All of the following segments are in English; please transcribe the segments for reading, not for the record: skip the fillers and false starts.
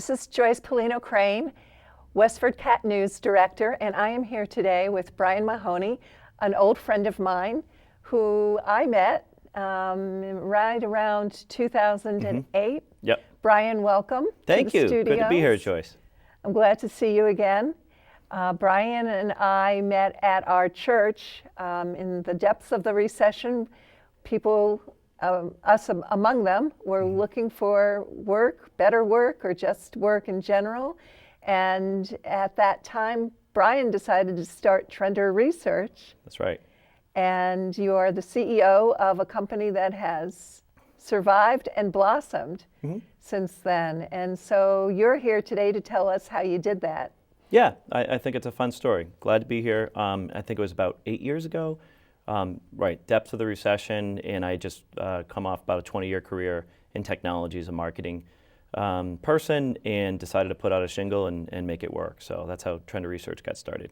This is Joyce Polino-Crane, WestfordCAT News Director, and I am here today with Brian Mahony, an old friend of mine who I met right around 2008. Yep. Brian, welcome. Thank you. Good to be here, Joyce. I'm glad to see you again. Brian and I met at our church in the depths of the recession. People, us among them, were looking for work, better work, or just work in general. And at that time, Brian decided to start Trender Research. That's right. And you are the CEO of a company that has survived and blossomed since then. And so you're here today to tell us how you did that. Yeah, I think it's a fun story. Glad to be here. I think it was about 8 years ago. Right, depths of the recession, and I just come off about a 20-year career in technology as a marketing person, and decided to put out a shingle and make it work. So that's how Trender Research got started.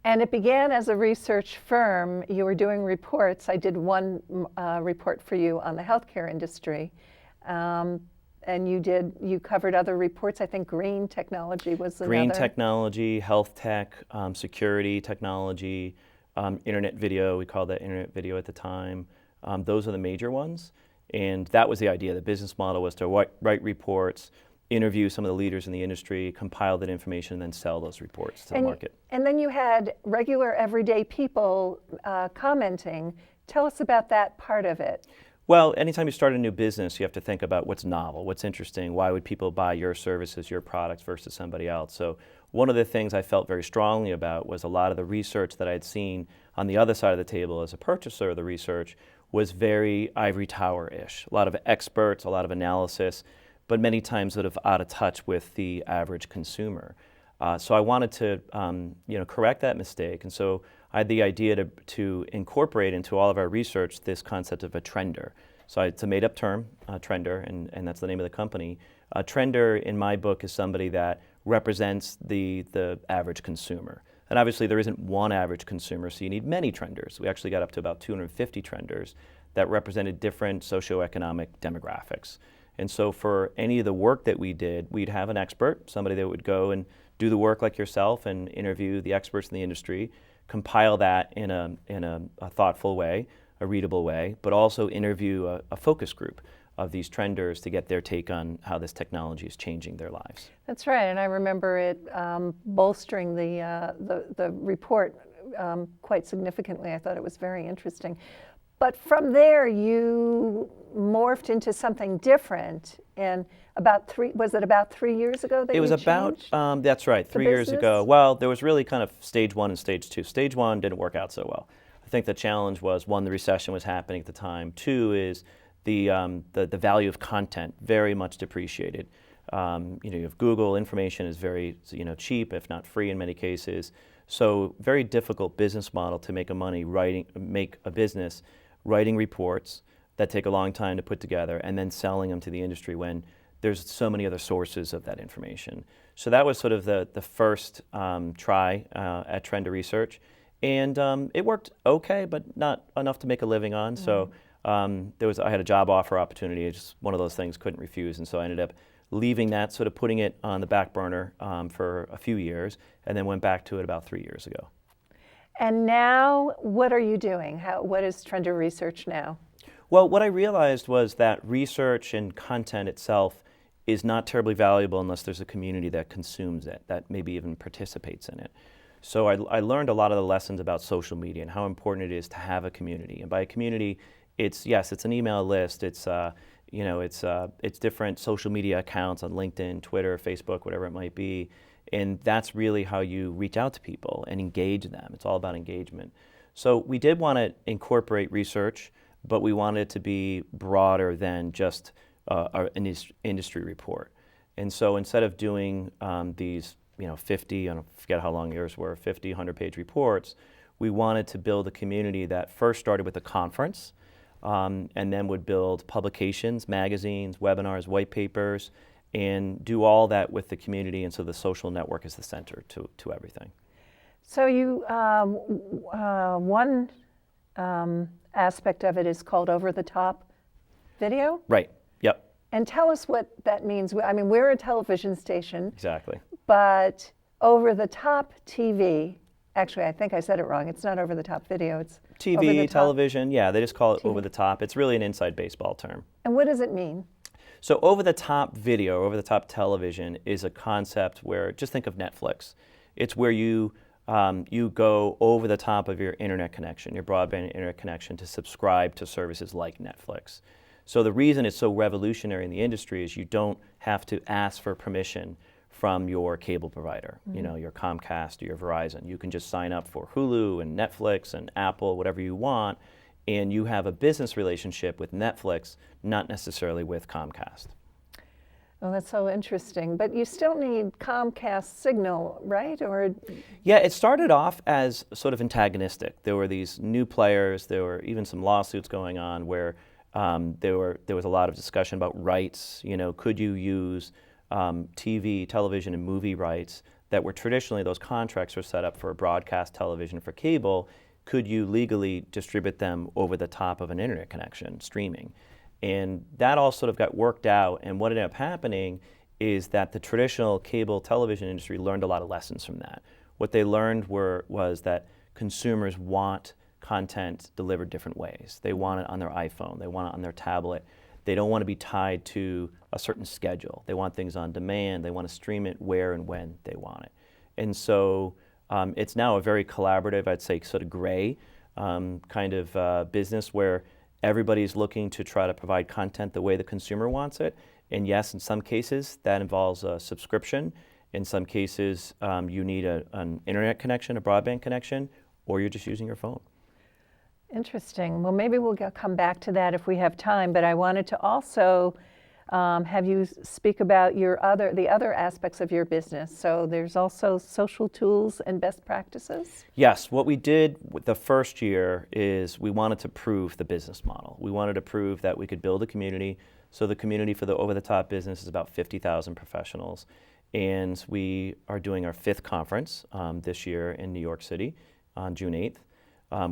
And it began as a research firm. You were doing reports. I did one report for you on the healthcare industry. And you covered other reports. I think green technology was another. Green technology, health tech, security technology, internet video. We called that internet video at the time. Those are the major ones. And that was the idea. The business model was to write reports, interview some of the leaders in the industry, compile that information, and then sell those reports to the market. And then you had regular, everyday people commenting. Tell us about that part of it. Well, anytime you start a new business, you have to think about what's novel, what's interesting, why would people buy your services, your products versus somebody else. So one of the things I felt very strongly about was a lot of the research that I'd seen on the other side of the table as a purchaser of the research was very ivory tower-ish. A lot of experts, a lot of analysis, but many times sort of out of touch with the average consumer. So I wanted to correct that mistake, and so I had the idea to incorporate into all of our research this concept of a trender. So it's a made-up term, trender, and that's the name of the company. A trender, in my book, is somebody that represents the average consumer. And obviously there isn't one average consumer, so you need many trenders. We actually got up to about 250 trenders that represented different socioeconomic demographics. And so for any of the work that we did, we'd have an expert, somebody that would go and do the work like yourself and interview the experts in the industry, compile that in a thoughtful way, a readable way, but also interview a focus group of these trenders to get their take on how this technology is changing their lives. That's right, and I remember it bolstering the report quite significantly. I thought it was very interesting. But from there, you morphed into something different. And was it about 3 years ago that you changed? It was about, that's right, 3 years ago. Well, there was really kind of stage one and stage two. Stage one didn't work out so well. I think the challenge was, one, the recession was happening at the time. Two is the value of content very much depreciated. You have Google, information is very cheap, if not free in many cases. So very difficult business model to make a business writing reports that take a long time to put together and then selling them to the industry when there's so many other sources of that information. So that was sort of the first try at Trender Research. And it worked okay, but not enough to make a living on. So I had a job offer opportunity. It's just one of those things, couldn't refuse. And so I ended up leaving that, sort of putting it on the back burner for a few years, and then went back to it about 3 years ago. And now, what are you doing? What is Trender Research now? Well, what I realized was that research and content itself is not terribly valuable unless there's a community that consumes it, that maybe even participates in it. So I learned a lot of the lessons about social media and how important it is to have a community. And by a community, it's an email list, it's different social media accounts on LinkedIn, Twitter, Facebook, whatever it might be. And that's really how you reach out to people and engage them. It's all about engagement. So we did want to incorporate research, but we wanted it to be broader than just an industry report. And so instead of doing these 50, I forget how long yours were, 50, 100-page reports, we wanted to build a community that first started with a conference, and then would build publications, magazines, webinars, white papers, and do all that with the community, and so the social network is the center to everything. So you, one aspect of it is called over-the-top video? Right, yep. And tell us what that means. I mean, we're a television station, Exactly. but over-the-top TV, actually, I think I said it wrong. It's not over-the-top video, it's TV, over-the-top. television, yeah, they just call it TV. over the top. It's really an inside baseball term. And what does it mean? So over-the-top video, over-the-top television is a concept where, just think of Netflix. It's where you go over the top of your internet connection, your broadband internet connection, to subscribe to services like Netflix. So the reason it's so revolutionary in the industry is you don't have to ask for permission from your cable provider, you know, your Comcast or your Verizon. You can just sign up for Hulu and Netflix and Apple, whatever you want, and you have a business relationship with Netflix, not necessarily with Comcast. Oh, that's so interesting. But you still need Comcast signal, right? Or Yeah, it started off as sort of antagonistic. There were these new players, there were even some lawsuits going on where there was a lot of discussion about rights. You know, could you use TV, television, and movie rights that were traditionally, those contracts were set up for broadcast television for cable. Could you legally distribute them over the top of an internet connection, streaming? And that all sort of got worked out, and what ended up happening is that the traditional cable television industry learned a lot of lessons from that. What they learned was that consumers want content delivered different ways. They want it on their iPhone, they want it on their tablet. They don't want to be tied to a certain schedule. They want things on demand. They want to stream it where and when they want it. And so it's now a very collaborative, I'd say sort of gray kind of business where everybody's looking to try to provide content the way the consumer wants it. And yes, in some cases that involves a subscription. In some cases you need an internet connection, a broadband connection, or you're just using your phone. interesting. Well, maybe we'll come back to that if we have time. But I wanted to also have you speak about the other aspects of your business. So there's also social tools and best practices. Yes, what we did the first year is we wanted to prove the business model. We wanted to prove that we could build a community. So the community for the over-the-top business is about 50,000 professionals. And we are doing our 5th conference this year in New York City on June 8th.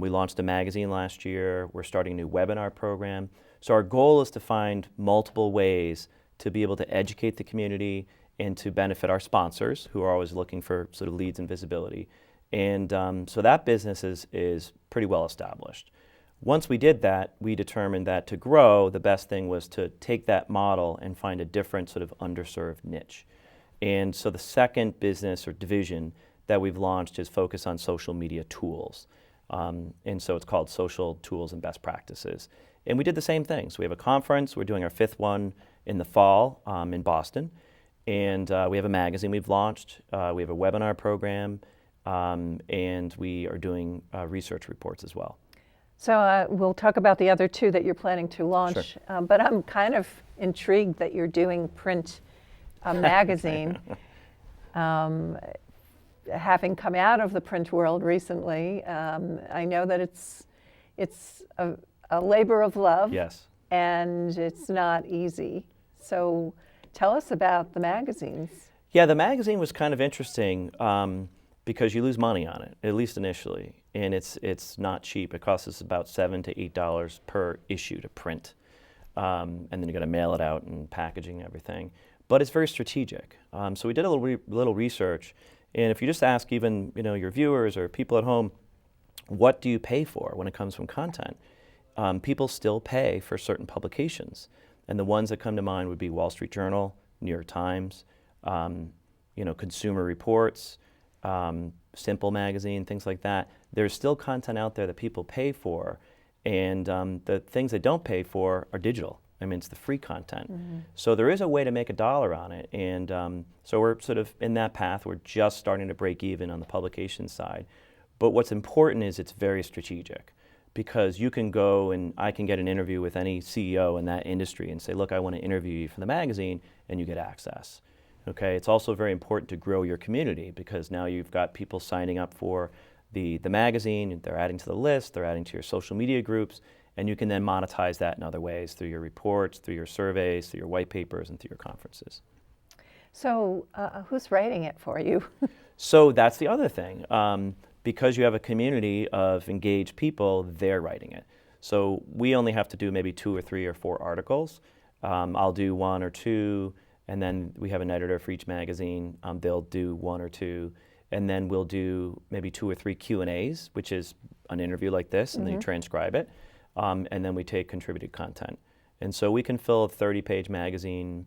We launched a magazine last year. We're starting a new webinar program. So our goal is to find multiple ways to be able to educate the community and to benefit our sponsors, who are always looking for sort of leads and visibility. And so that business is pretty well established. Once we did that, we determined that to grow, the best thing was to take that model and find a different sort of underserved niche. And so the second business or division that we've launched is focused on social media tools. And so it's called Social Tools and Best Practices. And we did the same thing. So we have a conference. We're doing our 5th one in the fall in Boston. And we have a magazine we've launched. We have a webinar program. And we are doing research reports as well. So we'll talk about the other 2 that you're planning to launch. Sure. But I'm kind of intrigued that you're doing print magazine. Having come out of the print world recently, I know that it's a labor of love. Yes. And it's not easy. So tell us about the magazines. Yeah, the magazine was kind of interesting because you lose money on it, at least initially. And it's not cheap. It costs us about $7 to $8 per issue to print. And then you got to mail it out and packaging and everything. But it's very strategic. So we did a little research. And if you just ask even your viewers or people at home, what do you pay for when it comes from content? People still pay for certain publications. And the ones that come to mind would be Wall Street Journal, New York Times, Consumer Reports, Simple Magazine, things like that. There's still content out there that people pay for. And the things they don't pay for are digital. I mean, it's the free content. Mm-hmm. So there is a way to make $1 on it. And so we're sort of in that path. We're just starting to break even on the publication side. But what's important is it's very strategic, because you can go and I can get an interview with any CEO in that industry and say, look, I want to interview you for the magazine, and you get access. Okay, it's also very important to grow your community, because now you've got people signing up for the magazine, they're adding to the list, they're adding to your social media groups, and you can then monetize that in other ways through your reports, through your surveys, through your white papers, and through your conferences. So who's writing it for you? So that's the other thing. Because you have a community of engaged people, they're writing it. So we only have to do maybe 2 or 3 or 4 articles. I'll do one or two, and then we have an editor for each magazine. They'll do one or two, and then we'll do maybe 2 or 3 Q&As, which is an interview like this, and then you transcribe it, and then we take contributed content. And so we can fill a 30-page magazine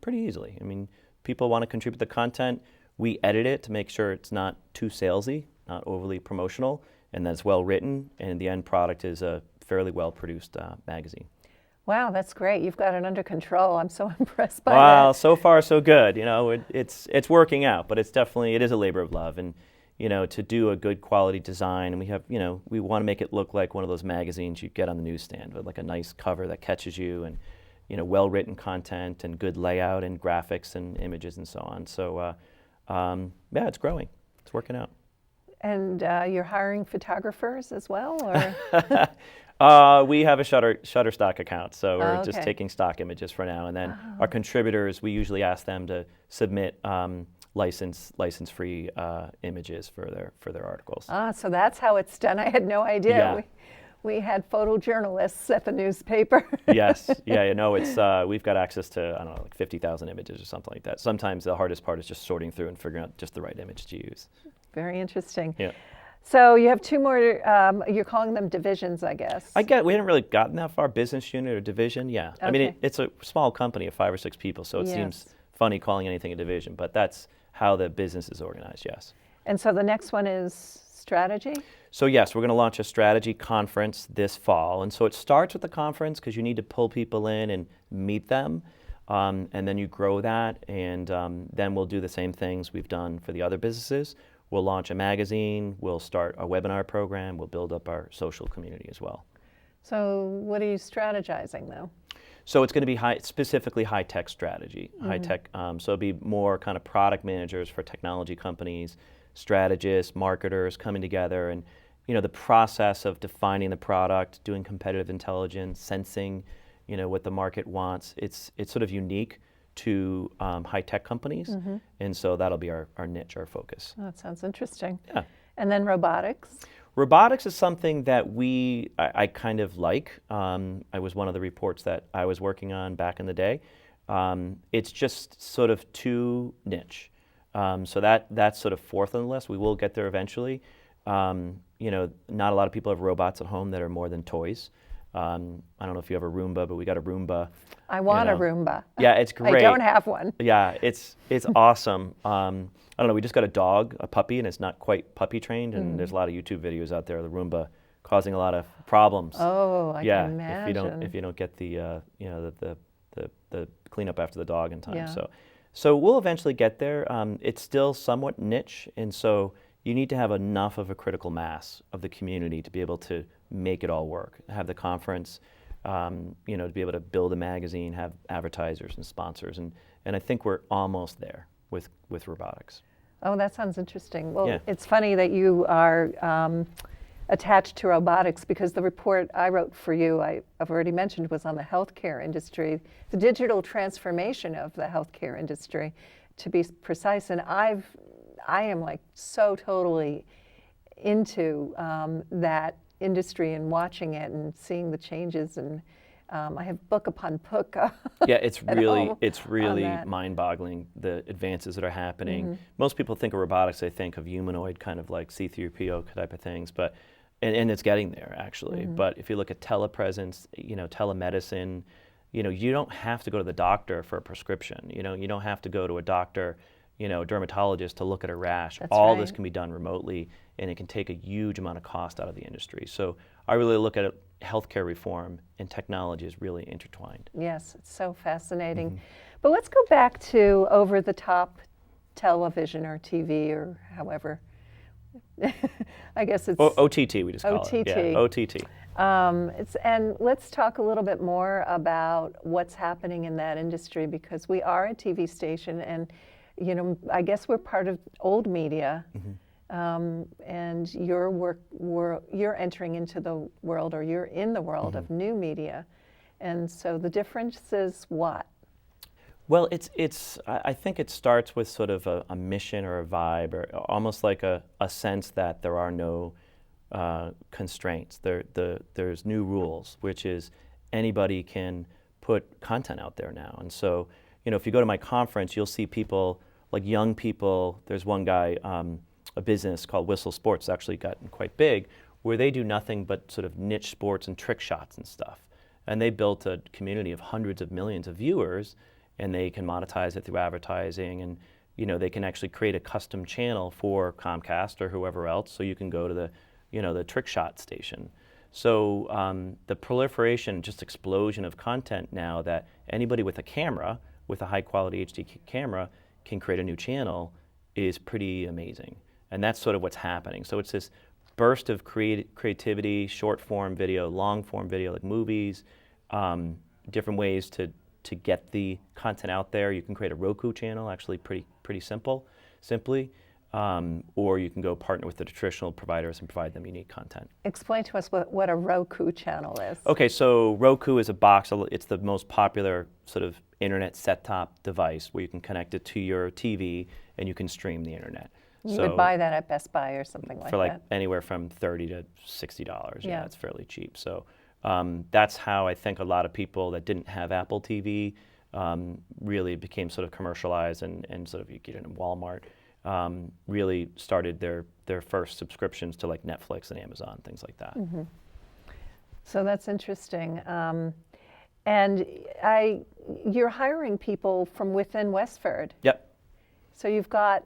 pretty easily. I mean, people want to contribute the content. We edit it to make sure it's not too salesy, not overly promotional, and that it's well written, and the end product is a fairly well-produced magazine. Wow, that's great. You've got it under control. I'm so impressed by Well, that. so far so good. You know, it's working out, but it is a labor of love, and you know, to do a good quality design, and we want to make it look like one of those magazines you get on the newsstand with like a nice cover that catches you, and you know, well-written content and good layout and graphics and images and so on. So yeah, it's growing. It's working out. And you're hiring photographers as well, or? We have a Shutterstock account, so we're just Okay. taking stock images for now. And then our contributors, we usually ask them to submit license-free images for their articles. So that's how it's done. I had no idea. Yeah. We had photojournalists at the newspaper. Yes, yeah, you know, it's we've got access to, I don't know, like 50,000 images or something like that. Sometimes the hardest part is just sorting through and figuring out just the right image to use. Very interesting. Yeah. So you have 2 more, you're calling them divisions, I guess. We haven't really gotten that far, business unit or division, yeah. I mean, Okay. it's a small company of 5 or 6 people, so it seems funny calling anything a division, but that's how the business is organized, yes. And so the next one is strategy? So yes, we're going to launch a strategy conference this fall. And so it starts with the conference because you need to pull people in and meet them. And then you grow that, and then we'll do the same things we've done for the other businesses. We'll launch a magazine, we'll start a webinar program, we'll build up our social community as well. So what are you strategizing, though? So it's going to be specifically high-tech strategy. High-tech, so it'll be more kind of product managers for technology companies, strategists, marketers coming together, and you know, the process of defining the product, doing competitive intelligence, sensing, you know, what the market wants. It's sort of unique to high-tech companies, and so that'll be our niche, our focus. Oh, that sounds interesting. Yeah. And then robotics? Robotics is something that I kind of like. I was one of the reports that I was working on back in the day. It's just sort of too niche. So that's sort of fourth on the list. We will get there eventually. You know, not a lot of people have robots at home that are more than toys. I don't know if you have a Roomba, but we got a Roomba. I want you a know. Roomba. Yeah, it's great. I don't have one. Yeah, it's awesome. I don't know, we just got a dog, a puppy, and it's not quite puppy trained, and there's a lot of YouTube videos out there of the Roomba causing a lot of problems. Oh, I can imagine. if you don't get the you know, the cleanup after the dog in time. Yeah. So we'll eventually get there. It's still somewhat niche, and so you need to have enough of a critical mass of the community to be able to make it all work. Have the conference, you know, to be able to build a magazine, have advertisers and sponsors, and I think we're almost there with robotics. Oh, that sounds interesting. Well, Yeah. it's funny that you are attached to robotics, because the report I wrote for you, I've already mentioned, was on the healthcare industry, the digital transformation of the healthcare industry, to be precise. And I am like so totally into that industry and watching it and seeing the changes, and I have book upon book. Yeah, it's at really home on that. mind-boggling, the advances that are happening. Most people think of robotics, they think of humanoid kind of like C-3PO type of things, but and it's getting there actually. But if you look at telepresence, you know, telemedicine, you know, you don't have to go to the doctor for a prescription. You know, you don't have to go to a doctor, you know, a dermatologist to look at a rash. That's All right. this can be done remotely, and it can take a huge amount of cost out of the industry. So I really look at it, healthcare reform and technology is really intertwined. Yes, it's so fascinating. But let's go back to over-the-top television or TV or however. I guess it's OTT, we just call it. OTT. Yeah, OTT. and let's talk a little bit more about what's happening in that industry, because we are a TV station, and you know, I guess we're part of old media. And you're entering into the world, or you're in the world of new media, and so the difference is what? Well, I think it starts with sort of a mission or a vibe, or almost like a sense that there are no constraints. There's new rules, which is anybody can put content out there now. And so, if you go to my conference, you'll see people, like young people. There's one guy, a business called Whistle Sports, actually gotten quite big, where they do nothing but sort of niche sports and trick shots and stuff. And they built a community of hundreds of millions of viewers, and they can monetize it through advertising, and they can actually create a custom channel for Comcast or whoever else, so you can go to the trick shot station. So the proliferation, just explosion of content now, that anybody with a camera, with a high quality HD camera, can create a new channel, is pretty amazing. And that's sort of what's happening. So it's this burst of creativity, short form video, long form video, like movies, different ways to get the content out there. You can create a Roku channel, actually pretty simply, or you can go partner with the traditional providers and provide them unique content. Explain to us what a Roku channel is. Okay, so Roku is a box. It's the most popular sort of internet set-top device where you can connect it to your TV and you can stream the internet. You would buy that at Best Buy or something like that. For like anywhere from $30 to $60. Yeah, it's fairly cheap. So that's how I think a lot of people that didn't have Apple TV really became sort of commercialized, and sort of, you get it in Walmart, really started their first subscriptions to like Netflix and Amazon, things like that. Mm-hmm. So that's interesting. And you're hiring people from within Westford. Yep. So you've got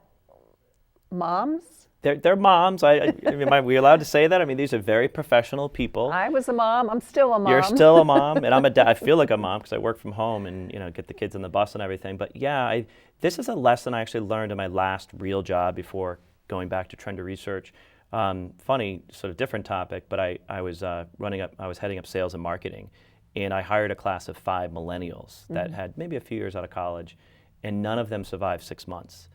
moms? They're moms. I mean, are we allowed to say that? I mean, these are very professional people. I was a mom. I'm still a mom. You're still a mom, and I'm a dad. I feel like a mom because I work from home and get the kids on the bus and everything. But yeah, this is a lesson I actually learned in my last real job before going back to Trender Research. Funny, sort of different topic, but I was heading up sales and marketing, and I hired a class of 5 millennials that had maybe a few years out of college, and none of them survived 6 months.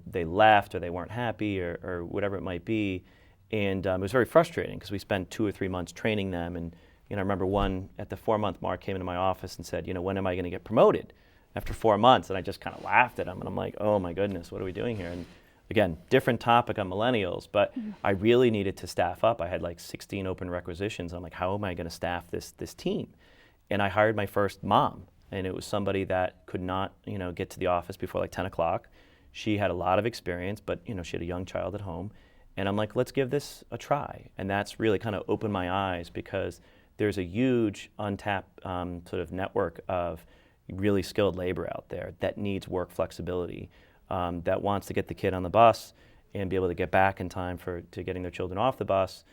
They left, or they weren't happy, or whatever it might be, and it was very frustrating because we spent 2 or 3 months training them. And I remember one at the 4-month mark came into my office and said, when am I going to get promoted after 4 months? And I just kind of laughed at him, and I'm like, oh my goodness, what are we doing here? And again, different topic on millennials, but I really needed to staff up. I had like 16 open requisitions. I'm like, how am I going to staff this team? And I hired my first mom. And it was somebody that could not, get to the office before like 10 o'clock. She had a lot of experience, but, she had a young child at home. And I'm like, let's give this a try. And that's really kind of opened my eyes, because there's a huge untapped sort of network of really skilled labor out there that needs work flexibility, that wants to get the kid on the bus and be able to get back in time to getting their children off the bus,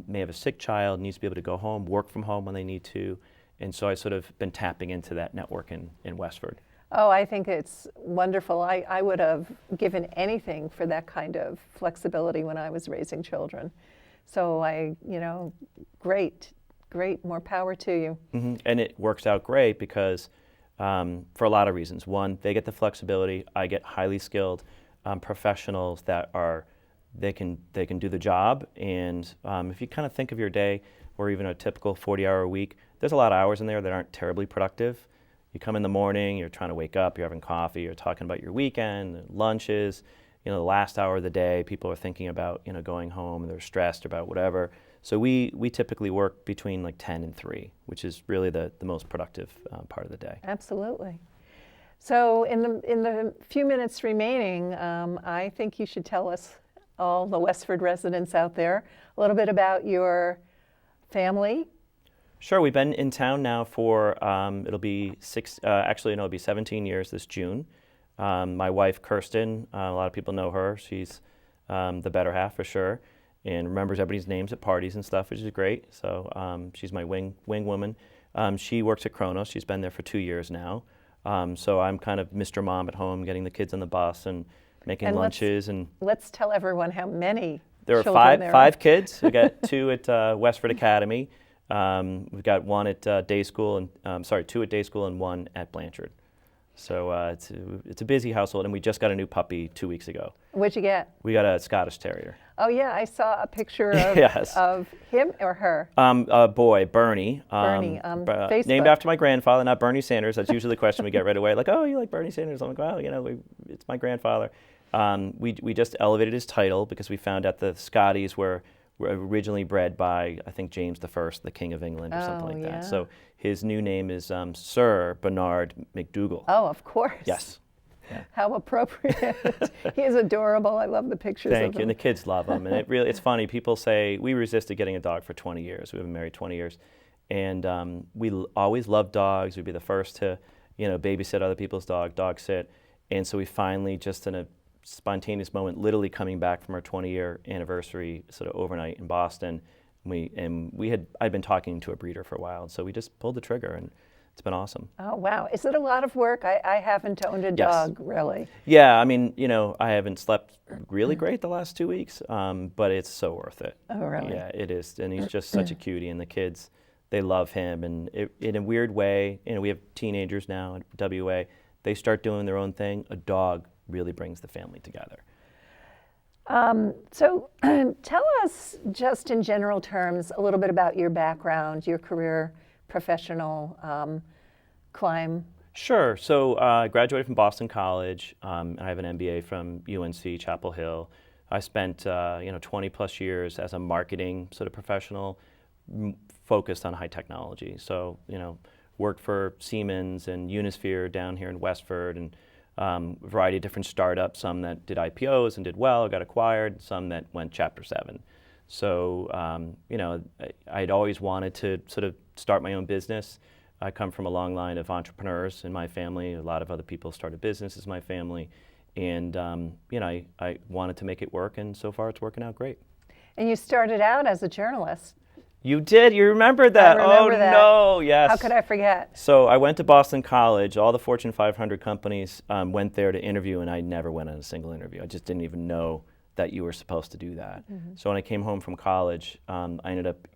may have a sick child, needs to be able to go home, work from home when they need to. And so I sort of been tapping into that network in Westford. Oh, I think it's wonderful. I would have given anything for that kind of flexibility when I was raising children. So great, more power to you. Mm-hmm. And it works out great because for a lot of reasons. One, they get the flexibility. I get highly skilled professionals that they can do the job. And if you kind of think of your day, or even a typical 40-hour week, there's a lot of hours in there that aren't terribly productive. You come in the morning, you're trying to wake up, you're having coffee, you're talking about your weekend, lunches, the last hour of the day, people are thinking about, going home, and they're stressed about whatever. So we typically work between like 10 and 3, which is really the most productive part of the day. Absolutely. So in the few minutes remaining, I think you should tell us, all the Westford residents out there, a little bit about your family. Sure. We've been in town now for it'll be 17 years this June. My wife Kirsten, a lot of people know her. She's the better half for sure, and remembers everybody's names at parties and stuff, which is great. So she's my wing woman. She works at Kronos. She's been there for 2 years now. So I'm kind of Mr. Mom at home, getting the kids on the bus and making lunches. Let's tell everyone how many. There are five kids. We got 2 at Westford Academy. We've got 1 at day school, and 2 at day school and 1 at Blanchard. So it's a busy household, and we just got a new puppy 2 weeks ago. What'd you get? We got a Scottish Terrier. Oh yeah, I saw a picture of, yes. of him or her. A boy, Bernie. Bernie, Facebook. Named after my grandfather, not Bernie Sanders. That's usually the question we get right away. Like, oh, you like Bernie Sanders? I'm like, well, it's my grandfather. We just elevated his title because we found out the Scotties were originally bred by, I think, James I, the King of England, or something like yeah. that. So his new name is Sir Bernard McDougall. Oh, of course. Yes. Yeah. How appropriate. He is adorable. I love the pictures of Thank him. you. And the kids love him. And it's funny. People say, we resisted getting a dog for 20 years. We've been married 20 years. And always loved dogs. We'd be the first to, babysit other people's dog sit. And so we finally, just in a spontaneous moment, literally coming back from our 20-year anniversary sort of overnight in Boston, I'd been talking to a breeder for a while. And so we just pulled the trigger, and it's been awesome. Oh, wow. Is it a lot of work? I haven't owned a dog, really. Yeah, I mean, I haven't slept really great the last 2 weeks, but it's so worth it. Oh, really? Yeah, it is. And he's just such a cutie, and the kids, they love him. And in a weird way, we have teenagers now at WA. They start doing their own thing. A dog really brings the family together. So tell us, just in general terms, a little bit about your background, your career, professional climb. Sure. So I graduated from Boston College. And I have an MBA from UNC Chapel Hill. I spent 20 plus years as a marketing sort of professional, focused on high technology. So worked for Siemens and Unisphere down here in Westford, and a variety of different startups. Some that did IPOs and did well, got acquired. Some that went Chapter 7. So I'd always wanted to sort of start my own business. I come from a long line of entrepreneurs in my family. A lot of other people started businesses in my family. And, I wanted to make it work, and so far it's working out great. And you started out as a journalist. You did? You remembered that? I remember that. No, yes. How could I forget? So I went to Boston College. All the Fortune 500 companies went there to interview, and I never went on a single interview. I just didn't even know that you were supposed to do that. Mm-hmm. So when I came home from college, I ended up,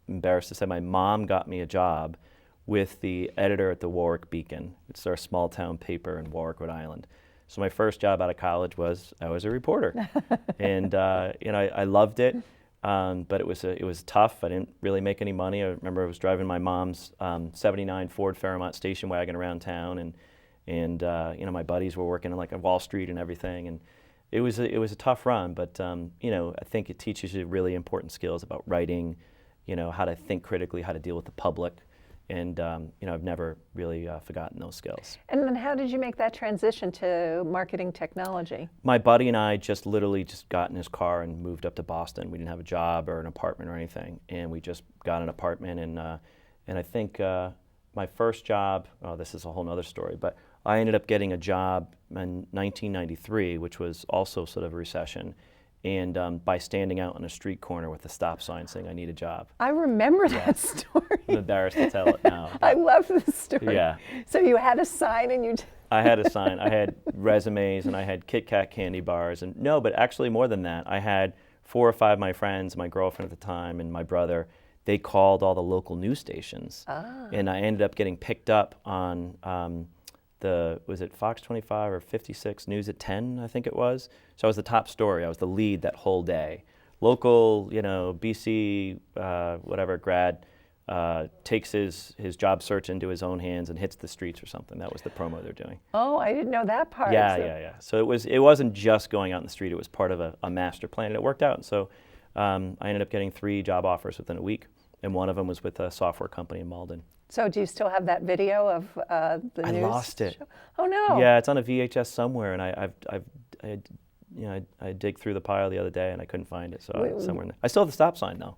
embarrassed to say, my mom got me a job with the editor at the Warwick Beacon. It's our small town paper in Warwick, Rhode Island. So my first job out of college was I was a reporter, and I loved it. But it was tough. I didn't really make any money. I remember I was driving my mom's '79 Ford Fairmont station wagon around town, and my buddies were working on Wall Street and everything, and it was a tough run. But I think it teaches you really important skills about writing, how to think critically, how to deal with the public, and I've never really forgotten those skills. And then how did you make that transition to marketing technology? My buddy and I literally got in his car and moved up to Boston. We didn't have a job or an apartment or anything, and we just got an apartment. And I think my first job, this is a whole other story, but I ended up getting a job in 1993, which was also sort of a recession. And by standing out on a street corner with a stop sign saying, I need a job. I remember that story. I'm embarrassed to tell it now. I love this story. Yeah. So you had a sign and you... I had a sign. I had resumes, and I had Kit Kat candy bars. And no, but actually more than that. I had 4 or 5 of my friends, my girlfriend at the time, and my brother. They called all the local news stations. Ah. And I ended up getting picked up on was it Fox 25 or 56 News at 10, I think it was. So I was the top story. I was the lead that whole day. Local, BC, whatever, grad takes his job search into his own hands and hits the streets or something. That was the promo they're doing. Oh, I didn't know that part. Yeah. So it wasn't just going out in the street. It was part of a master plan, and it worked out. And so I ended up getting 3 job offers within a week, and one of them was with a software company in Malden. So do you still have that video of the news? I lost it. Show? Oh no. Yeah, it's on a VHS somewhere, and I dig through the pile the other day and I couldn't find it. So it's somewhere in there. I still have the stop sign though.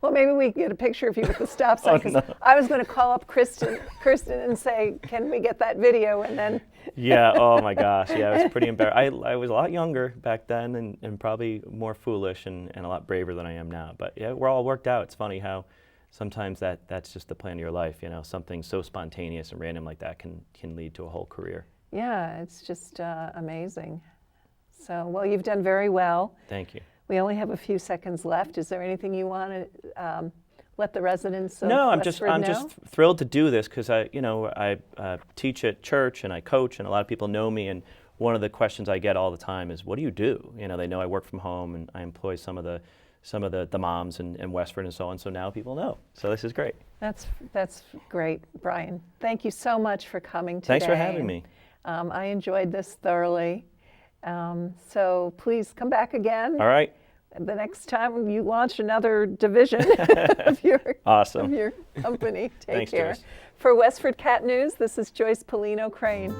Well, maybe we can get a picture of you with the stop sign. Oh, no. I was going to call up Kristen and say, can we get that video? And then. Yeah. Oh my gosh. Yeah, it was pretty embarrassing. I was a lot younger back then and probably more foolish and a lot braver than I am now. But yeah, we're all worked out. It's funny how sometimes that's just the plan of your life. Something so spontaneous and random like that can lead to a whole career. Yeah, it's just amazing. So, well, you've done very well. Thank you. We only have a few seconds left. Is there anything you want to let the residents of No, I'm Westford know? just thrilled to do this because I teach at church and I coach, and a lot of people know me. And one of the questions I get all the time is, "What do you do?" They know I work from home and I employ some of the moms in Westford and so on. So now people know. So this is great. That's great, Brian. Thank you so much for coming today. Thanks for having me. I enjoyed this thoroughly. So please come back again. All right. the next time you launch another division of your Awesome. of your company. Take Thanks, care. Joyce. For Westford Cat News, this is Joyce Polino Crane.